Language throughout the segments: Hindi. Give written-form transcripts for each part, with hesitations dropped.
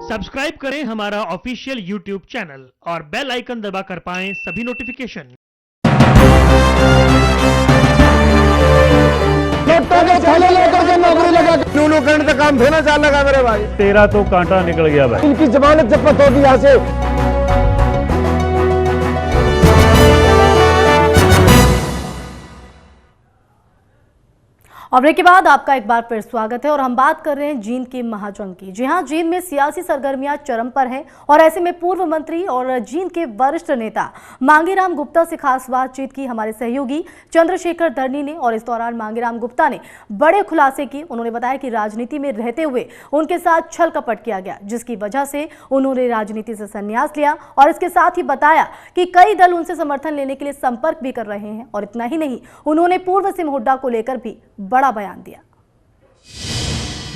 सब्सक्राइब करें हमारा ऑफिशियल यूट्यूब चैनल और बेल आइकन दबाकर पाएं सभी नोटिफिकेशन। थैले लेकर के नौकरी लगा नूनू करने का काम धोना चाल लगा मेरे भाई। तेरा तो कांटा निकल गया भाई। इनकी जमानत जब्त होगी यहाँ से। और ब्रेक के बाद आपका एक बार फिर स्वागत है और हम बात कर रहे हैं जींद की महाजंग की। जी हां, जींद में सियासी सरगर्मियां चरम पर हैं और ऐसे में पूर्व मंत्री और जींद के वरिष्ठ नेता मांगेराम गुप्ता से खास बातचीत की हमारे सहयोगी चंद्रशेखर धरनी ने। और इस दौरान मांगेराम गुप्ता ने बड़े खुलासे किए। उन्होंने बताया कि राजनीति में रहते हुए उनके साथ छल कपट किया गया, जिसकी वजह से उन्होंने राजनीति से संन्यास लिया। और इसके साथ ही बताया कि कई दल उनसे समर्थन लेने के लिए संपर्क भी कर रहे हैं। और इतना ही नहीं, उन्होंने पूर्व सिंह हुड्डा को लेकर भी बड़ा बयान दिया।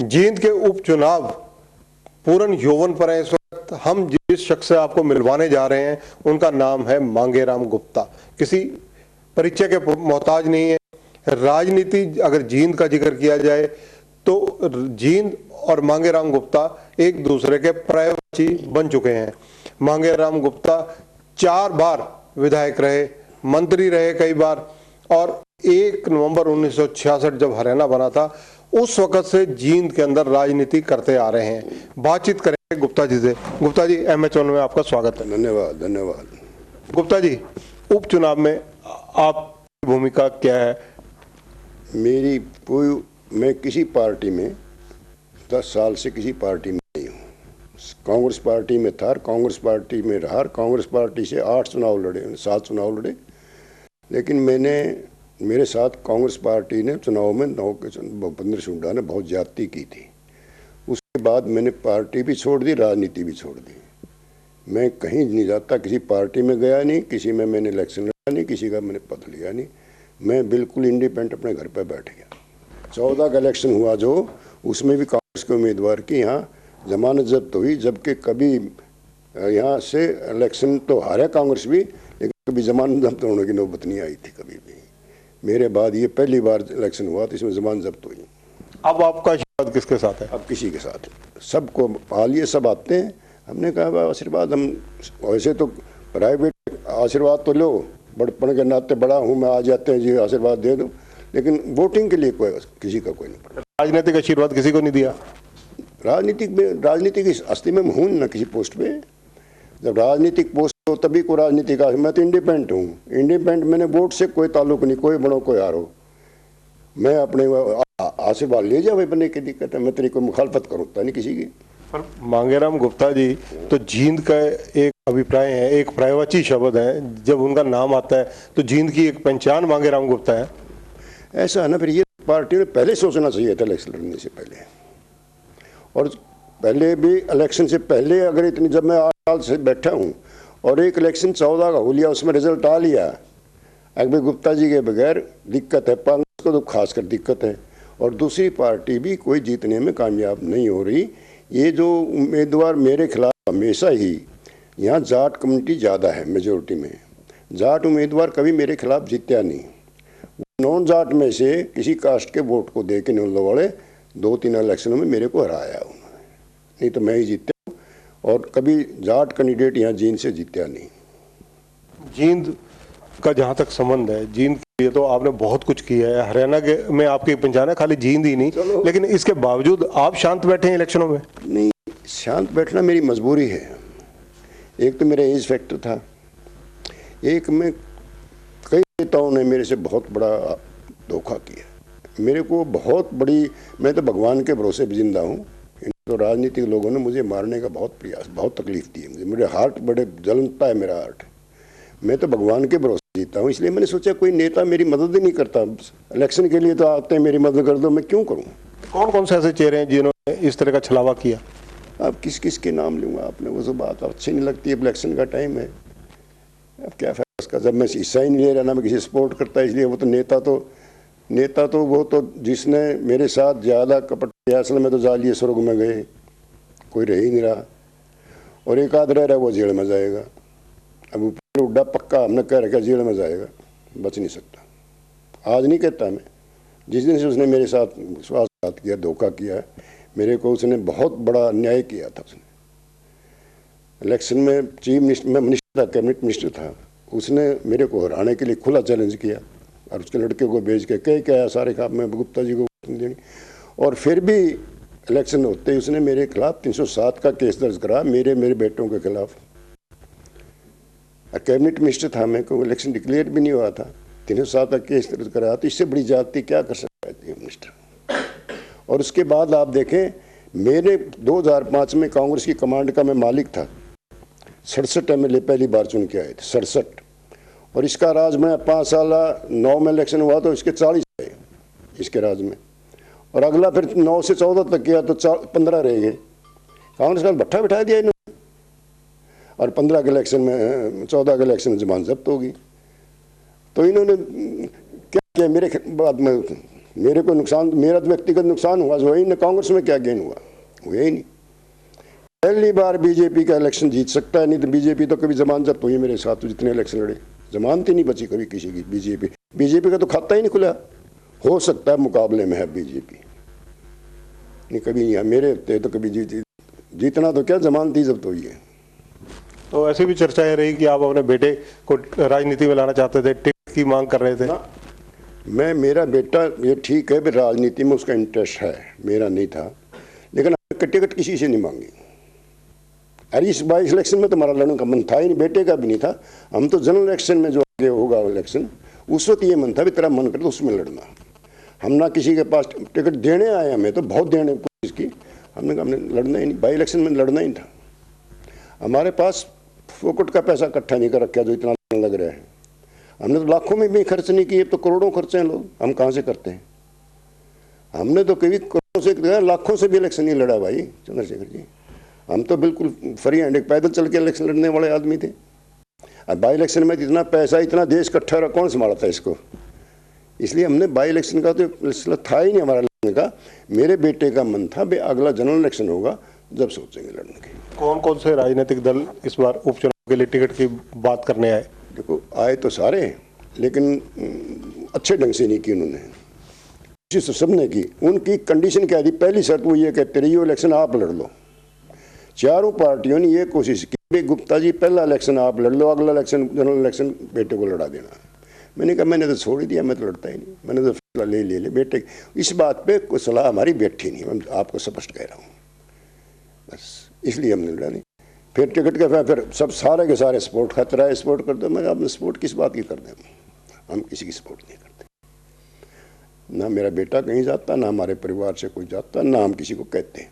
जींद के उपचुनाव पूर्ण यौवन पर है। इस वक्त हम जिस शख्स से आपको मिलवाने जा रहे हैं उनका नाम है मांगेराम गुप्ता। किसी परिचय के मोहताज नहीं है। राजनीति अगर जींद का जिक्र किया जाए तो जींद और मांगेराम गुप्ता एक दूसरे के पर्यायवाची बन चुके हैं। मांगेराम गुप्ता 4 बार विधायक रहे, मंत्री रहे कई बार, और 1 नवंबर 1966 जब हरियाणा बना था उस वक्त से जींद के अंदर राजनीति करते आ रहे हैं। बातचीत करेंगे गुप्ता जी से। गुप्ता जी, MH1 में आपका स्वागत है। धन्यवाद। गुप्ता जी, उपचुनाव में आपकी भूमिका क्या है? मैं किसी पार्टी में 10 साल से किसी पार्टी में नहीं हूँ। कांग्रेस पार्टी में था, कांग्रेस पार्टी में रहा, कांग्रेस पार्टी से 7 चुनाव लड़े। लेकिन मेरे साथ कांग्रेस पार्टी ने चुनाव में भूपेंद्र सिंह हुड्डा ने बहुत ज्यादती की थी। उसके बाद मैंने पार्टी भी छोड़ दी, राजनीति भी छोड़ दी। मैं कहीं नहीं जाता, किसी पार्टी में गया नहीं, किसी में मैंने इलेक्शन लड़ा नहीं, किसी का मैंने पद लिया नहीं। मैं बिल्कुल इंडिपेंडेंट अपने घर पर बैठ गया। 14 का इलेक्शन हुआ जो, उसमें भी कांग्रेस के उम्मीदवार की यहाँ जमानत जब्त हुई, जबकि कभी यहाँ से इलेक्शन तो हारा कांग्रेस भी, लेकिन कभी जमानत जब्त होने की नौबत नहीं आई थी कभी भी। मेरे बाद ये पहली बार इलेक्शन हुआ तो इसमें जमानत जब्त हुई। अब आपका आशीर्वाद किसके साथ है? अब किसी के साथ, सबको हालिए सब आते हैं। हमने कहा आशीर्वाद, हम वैसे तो प्राइवेट आशीर्वाद तो लो, बड़पन के नाते बड़ा हूँ मैं, आ जाते हैं जी आशीर्वाद दे दो, लेकिन वोटिंग के लिए किसी का कोई नहीं पड़ा। राजनीतिक आशीर्वाद किसी को नहीं दिया? राजनीति की हस्ती में हूँ ना किसी पोस्ट पे। जब राजनीतिक पोस्ट हो तभी को राजनीति का, मैं तो इंडिपेंडेंट हूँ। इंडिपेंडेंट, मैंने वोट से कोई ताल्लुक नहीं, कोई बनो कोई हारो। मैं अपने आशीर्वाद ले जाओ बने की दिक्कत है, मैं तेरी कोई मुखालफत करूँगा नहीं किसी की। पर मांगेराम गुप्ता जी तो जींद का एक अभिप्राय है, एक पर्यायवाची शब्द है, जब उनका नाम आता है तो जींद की एक पहचान मांगेराम गुप्ता है। ऐसा है ना, फिर ये पार्टी ने पहले सोचना चाहिए था इलेक्शन लड़ने से पहले। और पहले भी इलेक्शन से पहले अगर इतनी, जब मैं 8 साल से बैठा हूँ और एक इलेक्शन 14 का हो लिया, उसमें रिजल्ट आ लिया, अकबर गुप्ता जी के बगैर दिक्कत है। कांग्रेस को तो खासकर दिक्कत है, और दूसरी पार्टी भी कोई जीतने में कामयाब नहीं हो रही। ये जो उम्मीदवार मेरे खिलाफ हमेशा ही, यहाँ जाट कम्युनिटी ज़्यादा है मेजोरिटी में, जाट उम्मीदवार कभी मेरे खिलाफ जीत्या नहीं। नॉन जाट में से किसी कास्ट के वोट को दे के नल्लो वाले 2-3 इलेक्शनों में मेरे को हराया उन्होंने, नहीं तो मैं ही जीतता हूँ। और कभी जाट कैंडिडेट यहाँ जींद से जीत्या नहीं। जींद का जहाँ तक संबंध है, जींद के लिए तो आपने बहुत कुछ किया है। हरियाणा के में आपकी पहचान है, खाली जींद ही नहीं, लेकिन इसके बावजूद आप शांत बैठे हैं इलेक्शनों में? नहीं, शांत बैठना मेरी मजबूरी है। एक तो मेरा एज फैक्टर था, एक में कई नेताओं ने मेरे से बहुत बड़ा धोखा किया। मेरे को बहुत बड़ी, मैं तो भगवान के भरोसे भी जिंदा हूँ। तो राजनीतिक लोगों ने मुझे मारने का बहुत प्रयास, बहुत तकलीफ दी है मुझे। मेरे हार्ट बड़े जलता है मेरा हार्ट। मैं तो भगवान के भरोसे जीता हूँ, इसलिए मैंने सोचा कोई नेता मेरी मदद ही नहीं करता। इलेक्शन के लिए तो आते हैं, मेरी मदद कर दो, मैं क्यों करूँ? कौन कौन से ऐसे चेहरे हैं जिन्होंने इस तरह का छलावा किया? अब किस किस के नाम लूँगा आपने, वो सब बात अच्छी नहीं लगती है। इलेक्शन का टाइम है, अब क्या फायदा उसका। जब मैं हिस्सा ही नहीं ले रहा ना मैं किसी सपोर्ट करता, इसलिए वो तो नेता तो वो तो जिसने मेरे साथ ज़्यादा कपट किया, असल में तो जालिए स्वर्ग में गए, कोई रह ही नहीं रहा। और एक आध रह रहा, वो जेल में जाएगा। अब ऊपर उड्डा पक्का हमने कह रखा जेल में जाएगा, बच नहीं सकता। आज नहीं कहता मैं, जिस दिन से उसने मेरे साथ विश्वासघात किया, धोखा किया, मेरे को उसने बहुत बड़ा अन्याय किया था उसने। इलेक्शन में चीफ मिनिस्टर, मैं मिनिस्टर था, कैबिनेट मिनिस्टर था, उसने मेरे को हराने के लिए खुला चैलेंज किया और उसके लड़के को भेज के कह क्या सारे काम में गुप्ता जी को देनी। और फिर भी इलेक्शन होते ही उसने मेरे खिलाफ 307 का केस दर्ज करा, मेरे बेटों के खिलाफ। कैबिनेट मिनिस्टर था मैं, को इलेक्शन डिक्लेयर भी नहीं हुआ था, 307 का केस दर्ज करा। तो इससे बड़ी जाति क्या कर सकता है चीफ मिनिस्टर। और उसके बाद आप देखें, मेरे 2005 में कांग्रेस की कमांड का मैं मालिक था, 67 MLA पहली बार चुन के आए थे, 67। और इसका राज में 5 साल 9 में इलेक्शन हुआ तो इसके 40 रहे इसके राज में। और अगला फिर 9 से 14 तक किया तो 15 रह गए। कांग्रेस का भट्ठा बिठा दिया इन्होंने। और 15 के इलेक्शन में, 14 के इलेक्शन में जमानत जब्त होगी। तो इन्होंने क्या किया मेरे बाद में, मेरे को नुकसान, मेरा तो व्यक्तिगत नुकसान हुआ, जो ही कांग्रेस में क्या गेन हुआ ही नहीं। पहली बार बीजेपी का इलेक्शन जीत सकता है, नहीं तो बीजेपी तो कभी जमानत जब्त हुई मेरे साथ, तो जितने इलेक्शन लड़े जमानत ही नहीं बची कभी किसी की। बीजेपी का तो खाता ही नहीं खुला। हो सकता है मुकाबले में है बीजेपी, नहीं कभी नहीं, मेरे हफ्ते तो कभी जीतना तो क्या, जमानत ही जब्त हुई है। तो ऐसी भी चर्चाएं रही कि आप अपने बेटे को राजनीति में लाना चाहते थे, टिकट की मांग कर रहे थे। मेरा बेटा, ये ठीक है, राजनीति में उसका इंटरेस्ट है, मेरा नहीं था, लेकिन टिकट किसी से नहीं मांगी। अरे इस 22 इलेक्शन में तो हमारा लड़ने का मन था ही नहीं, बेटे का भी नहीं था। हम तो जनरल इलेक्शन में जो आगे होगा इलेक्शन, उस वक्त ये मन था भी तेरा मन करे तो उसमें लड़ना। हम ना किसी के पास टिकट देने आए, हमें तो बहुत देने की कोशिश की, हमने कहा हमने लड़ना ही नहीं, 22 इलेक्शन में लड़ना ही था। हमारे पास फोकट का पैसा इकट्ठा नहीं कर रखा जो इतना लग रहा है। हमने तो लाखों में भी खर्च नहीं किए, तो करोड़ों खर्चे हैं लोग, हम कहाँ से करते हैं। हमने तो कभी करोड़ों से, लाखों से भी इलेक्शन नहीं लड़ा भाई चंद्रशेखर जी। हम तो बिल्कुल फ्री हैंड पैदल चल के इलेक्शन लड़ने वाले आदमी थे। अब बाई इलेक्शन में इतना पैसा, इतना देश इकट्ठा रहा, कौन संभाला था इसको। इसलिए हमने बाई इलेक्शन का तो फैसला था ही नहीं हमारा लड़ने का। मेरे बेटे का मन था भाई अगला जनरल इलेक्शन होगा जब सोचेंगे लड़ने की। कौन कौन से राजनीतिक दल इस बार उपचुनाव के लिए टिकट की बात करने आए? देखो आए तो सारे, लेकिन अच्छे ढंग से नहीं की उन्होंने, कोशिश सबने की। उनकी कंडीशन क्या थी, पहली शर्त वो ये कहते रही इलेक्शन आप लड़ लो। चारों पार्टियों ने ये कोशिश की भाई गुप्ता जी पहला इलेक्शन आप लड़ लो, अगला इलेक्शन जनरल इलेक्शन बेटे को लड़ा देना। मैंने कहा मैंने तो छोड़ ही दिया, मैं तो लड़ता ही नहीं, मैंने तो फैसला ले बेटे। इस बात पे कोई सलाह हमारी बैठी नहीं, मैं आपको स्पष्ट कह रहा हूँ, बस इसलिए हमने लड़ा नहीं। फिर टिकट के फिर सब सारे के सारे सपोर्ट खतरा है, सपोर्ट कर दो। मैं आपने सपोर्ट किस बात की कर दें, हम किसी की सपोर्ट नहीं करते। ना मेरा बेटा कहीं जाता, ना हमारे परिवार से कोई जाता, ना हम किसी को कहते।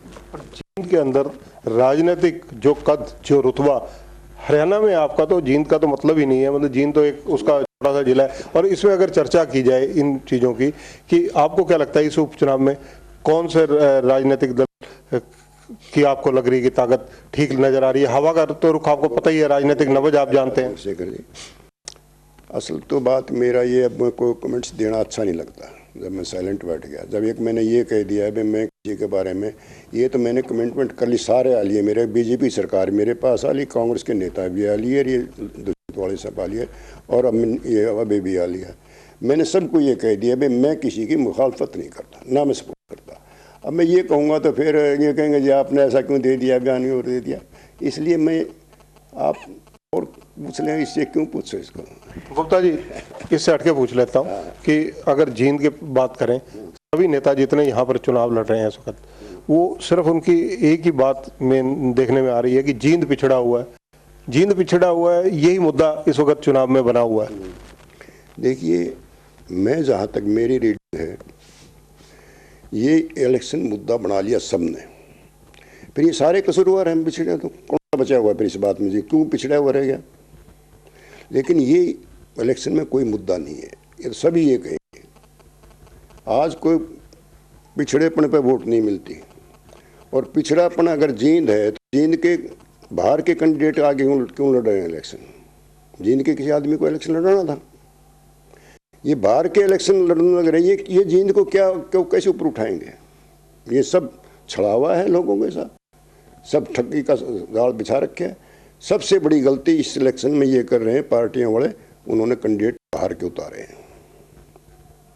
जींद के अंदर राजनीतिक जो कद, जो रुतबा, हरियाणा में आपका तो जींद का तो मतलब ही नहीं है, मतलब जींद तो एक उसका छोटा सा जिला है। और इसमें अगर चर्चा की जाए इन चीज़ों की कि आपको क्या लगता है इस उपचुनाव में कौन से राजनीतिक दल की आपको लग रही है कि ताकत ठीक नजर आ रही है? हवा का तो रुख आपको पता ही है, राजनीतिक नब्ज आप जानते हैं। शेखर जी, असल तो बात मेरा ये, अब मेरे को कमेंट्स देना अच्छा नहीं लगता, जब मैं साइलेंट बैठ गया। जब एक मैंने ये कह दिया है भाई मैं किसी के बारे में, ये तो मैंने कमिटमेंट कर ली, सारे आ लिए, मेरे बीजेपी सरकार मेरे पास आ ली, कांग्रेस के नेता भी आ लिए, ये दूसरे वाले सब आ लिए, और अब ये अभी भी आ लिया। मैंने सबको ये कह दिया भाई मैं किसी की मुखालफत नहीं करता, ना मैं सपोर्ट करता। अब मैं ये कहूँगा तो फिर ये कहेंगे जी आपने ऐसा क्यों दे दिया, बयान और दे दिया। इसलिए मैं आप और पूछ लें, इससे क्यों पूछो इसको। गुप्ता जी, इससे हटके पूछ लेता हूँ कि अगर जींद की बात करें, सभी नेता जितने यहाँ पर चुनाव लड़ रहे हैं इस वक्त, वो सिर्फ उनकी एक ही बात में देखने में आ रही है कि जींद पिछड़ा हुआ है, जींद पिछड़ा हुआ है, यही मुद्दा इस वक्त चुनाव में बना हुआ है। देखिए, मैं जहाँ तक मेरी रीडिंग है, ये इलेक्शन मुद्दा बना लिया सबने, फिर ये सारे कसूरवार हैं पिछड़े, तो कौन बचा हुआ फिर इस बात में जी क्यों पिछड़ा हुआ रह गया। लेकिन ये इलेक्शन में कोई मुद्दा नहीं है, ये तो सभी ये कहेंगे। आज कोई पिछड़ेपन पे वोट नहीं मिलती, और पिछड़ापन अगर जींद है तो जींद के बाहर के कैंडिडेट आगे क्यों लड़ रहे हैं इलेक्शन। जींद के किसी आदमी को इलेक्शन लड़ना था, ये बाहर के इलेक्शन लड़ने लग रहे हैं। ये जींद को क्या कैसे ऊपर उठाएंगे। ये सब छड़ावा है लोगों के साथ, सब ठगी का जाल बिछा रखे है। सबसे बड़ी गलती इस इलेक्शन में ये कर रहे हैं पार्टियों वाले, उन्होंने कैंडिडेट बाहर के उतारे हैं।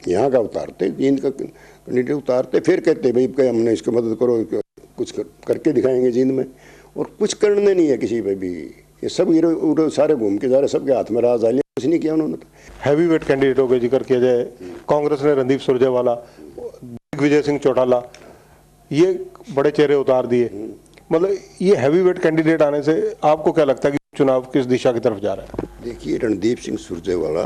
यहाँ का उतारते, जींद का कैंडिडेट उतारते, फिर कहते भाई हमने इसकी मदद करो, कुछ करके दिखाएंगे जींद में। और कुछ करने नहीं है किसी पे भी। ये सब हीरो सारे घूम के जा रहे, सबके हाथ में राज आ लिया, कुछ नहीं किया उन्होंने। हैवीवेट कैंडिडेटों का जिक्र किया जाए, कांग्रेस ने रणदीप सुरजेवाला, दिग्विजय सिंह चौटाला, ये बड़े चेहरे उतार दिए। मतलब ये हैवीवेट कैंडिडेट आने से आपको क्या लगता है कि चुनाव किस दिशा की तरफ जा रहा है? देखिए, रणदीप सिंह सुरजेवाला,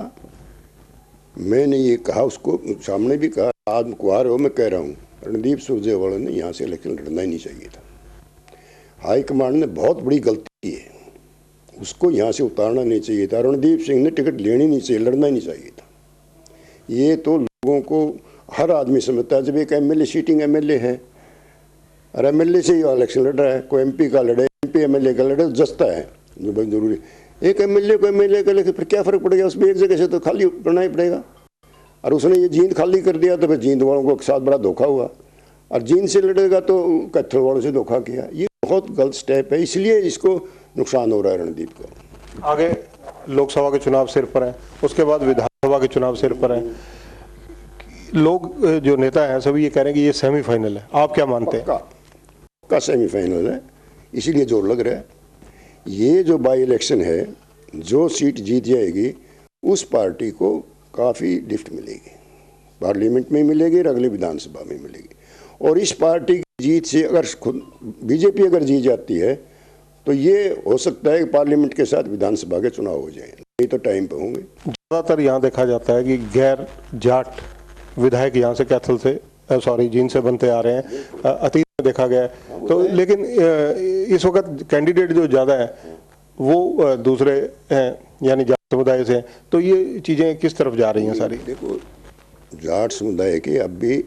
मैंने ये कहा, उसको सामने भी कहा, आज कुआर हो, मैं कह रहा हूँ, रणदीप सुरजेवाला ने यहाँ से इलेक्शन लड़ना ही नहीं चाहिए था। हाईकमांड ने बहुत बड़ी गलती की है, उसको यहाँ से उतारना नहीं चाहिए था। रणदीप सिंह ने टिकट लेनी नहीं चाहिए, लड़ना ही नहीं चाहिए था। ये तो लोगों को हर आदमी समझता है, जब एक एमएलए सीटिंग एमएलए है और एमएलए से ही इलेक्शन लड़ रहा है, कोई एमपी का लड़े, एमपी एमएलए का लड़े, जस्ता है जो बहुत जरूरी। एक एमएलए को एमएलए का लेकर फिर क्या फर्क पड़ेगा, उसमें एक जगह से तो खाली करना ही पड़ेगा। और उसने ये जींद खाली कर दिया तो फिर जींद वालों को साथ बड़ा धोखा हुआ, और जींद से लड़ेगा तो कैथल वालों से धोखा किया। ये बहुत गलत स्टेप है, इसलिए इसको नुकसान हो रहा है रणदीप को। आगे लोकसभा के चुनाव सिर पर है, उसके बाद विधानसभा के चुनाव सिर पर है। लोग जो नेता हैं सभी ये कह रहे हैं कि ये सेमीफाइनल है, आप क्या मानते हैं? का सेमीफाइनल है, इसीलिए जोर लग रहा है। ये जो बाई इलेक्शन है, जो सीट जीत जाएगी उस पार्टी को काफ़ी लिफ्ट मिलेगी, पार्लियामेंट में मिलेगी और अगले विधानसभा में मिलेगी। और इस पार्टी की जीत से अगर खुद बीजेपी अगर जीत जाती है तो ये हो सकता है कि पार्लियामेंट के साथ विधानसभा के चुनाव हो जाए, नहीं तो टाइम पे होंगे। ज़्यादातर यहाँ देखा जाता है कि गैर जाट विधायक यहाँ से कैथल से जींद से बनते आ रहे हैं, अतीत में देखा गया है। तो लेकिन इस वक्त कैंडिडेट जो ज़्यादा है वो दूसरे हैं, यानी जाट समुदाय से हैं। तो ये चीज़ें किस तरफ जा रही हैं सारी? देखो, जाट समुदाय के अब भी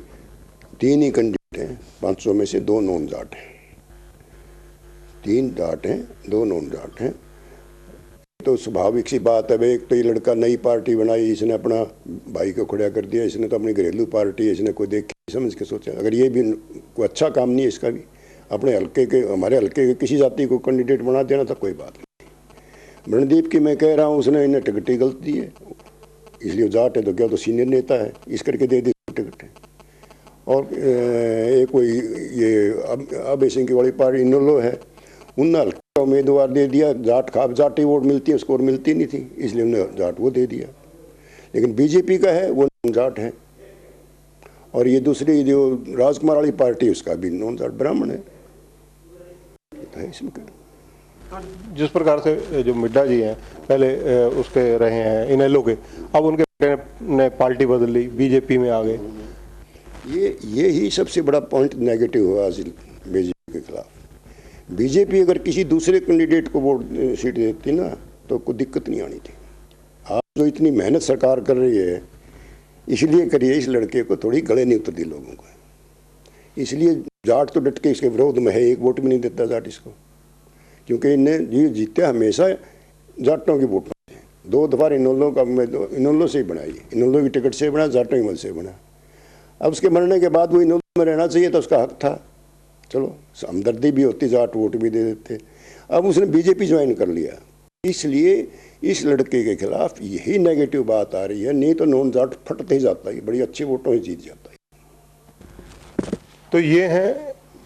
3 ही कैंडिडेट हैं, 500 में से 2 नॉन जाट हैं। 3 जाट हैं, 2 नॉन जाट हैं। तो स्वाभाविक सी बात है, एक तो ये लड़का नई पार्टी बनाई, इसने अपना भाई को खड़ा कर दिया, इसने तो अपनी घरेलू पार्टी है, इसने कोई देख के समझ के सोचा। अगर ये भी कोई अच्छा काम नहीं है इसका भी, अपने हल्के के, हमारे हल्के के किसी जाति को कैंडिडेट बना देना था, कोई बात नहीं। रणदीप की मैं कह रहा हूँ, उसने इन्हें टिकट ही गलत दी है, इसलिए जाट है तो क्या, तो सीनियर नेता है, इस करके दे दी टिकट है। और एक कोई ये अब सिंह की वाली पार्टी इनोलो है, उनने हल्का उम्मीदवार दे दिया, जाटी वोट मिलती है, उसको और मिलती नहीं थी, इसलिए उन्होंने जाट वो दे दिया। लेकिन बीजेपी का है वो नॉन जाट है, और ये दूसरी जो राजकुमार वाली पार्टी उसका भी नॉन जाट ब्राह्मण है। इसमें जिस प्रकार से जो मिड्डा जी हैं पहले उसके रहे हैं इनेलो के, अब उनके बेटे ने पार्टी बदल ली, बीजेपी में आ गए। ये ही सबसे बड़ा पॉइंट नेगेटिव हुआ बीजेपी के खिलाफ। बीजेपी अगर किसी दूसरे कैंडिडेट को वोट सीट देती ना तो कोई दिक्कत नहीं आनी थी। आज जो इतनी मेहनत सरकार कर रही है, इसलिए करिए, इस लड़के को थोड़ी गले नहीं उतरती लोगों को, इसलिए जाट तो डट के इसके विरोध में है, एक वोट भी नहीं देता जाट इसको, क्योंकि इन्हें ये जीते हमेशा जाटों की वोट में। 2 दफा इनोलो का इनोलो से ही बनाई, इनोलो की टिकट से बना, जाटों की मल से बना। अब उसके मरने के बाद वो इनोलो में रहना चाहिए था, उसका हक था, चलो हमदर्दी भी होती, जाट वोट भी दे देते। अब उसने बीजेपी ज्वाइन कर लिया, इसलिए इस लड़के के खिलाफ यही नेगेटिव बात आ रही है, नहीं तो नॉन जाट फटते ही जाता है, बड़ी अच्छी वोटों ही जीत जाता है। तो ये हैं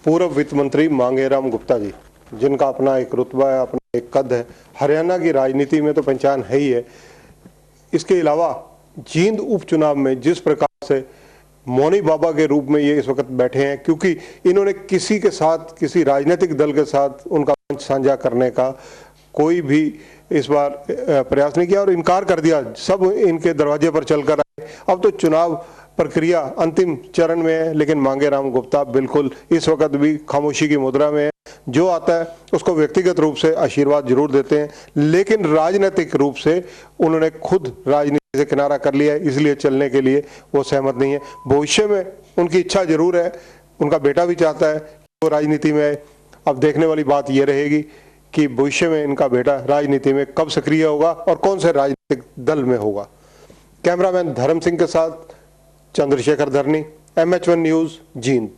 पूर्व वित्त मंत्री मांगेराम गुप्ता जी, जिनका अपना एक रुतबा है, अपना एक कद है, हरियाणा की राजनीति में तो पहचान है ही है। इसके अलावा जींद उपचुनाव में जिस प्रकार से मौनी बाबा के रूप में ये इस वक्त बैठे हैं, क्योंकि इन्होंने किसी के साथ, किसी राजनीतिक दल के साथ उनका मंच साझा करने का कोई भी इस बार प्रयास नहीं किया और इनकार कर दिया, सब इनके दरवाजे पर चलकर आए। अब तो चुनाव प्रक्रिया अंतिम चरण में है, लेकिन मांगेराम गुप्ता बिल्कुल इस वक्त भी खामोशी की मुद्रा में है। जो आता है उसको व्यक्तिगत रूप से आशीर्वाद जरूर देते हैं, लेकिन राजनीतिक रूप से उन्होंने खुद राजनीति से किनारा कर लिया है, इसलिए चलने के लिए वो सहमत नहीं है। भविष्य में उनकी इच्छा जरूर है, उनका बेटा भी चाहता है कि वो राजनीति में आए। अब देखने वाली बात ये रहेगी कि भविष्य में इनका बेटा राजनीति में कब सक्रिय होगा और कौन से राजनीतिक दल में होगा। कैमरामैन धर्म सिंह के साथ चंद्रशेखर धरनी, MH1 न्यूज़, जींद।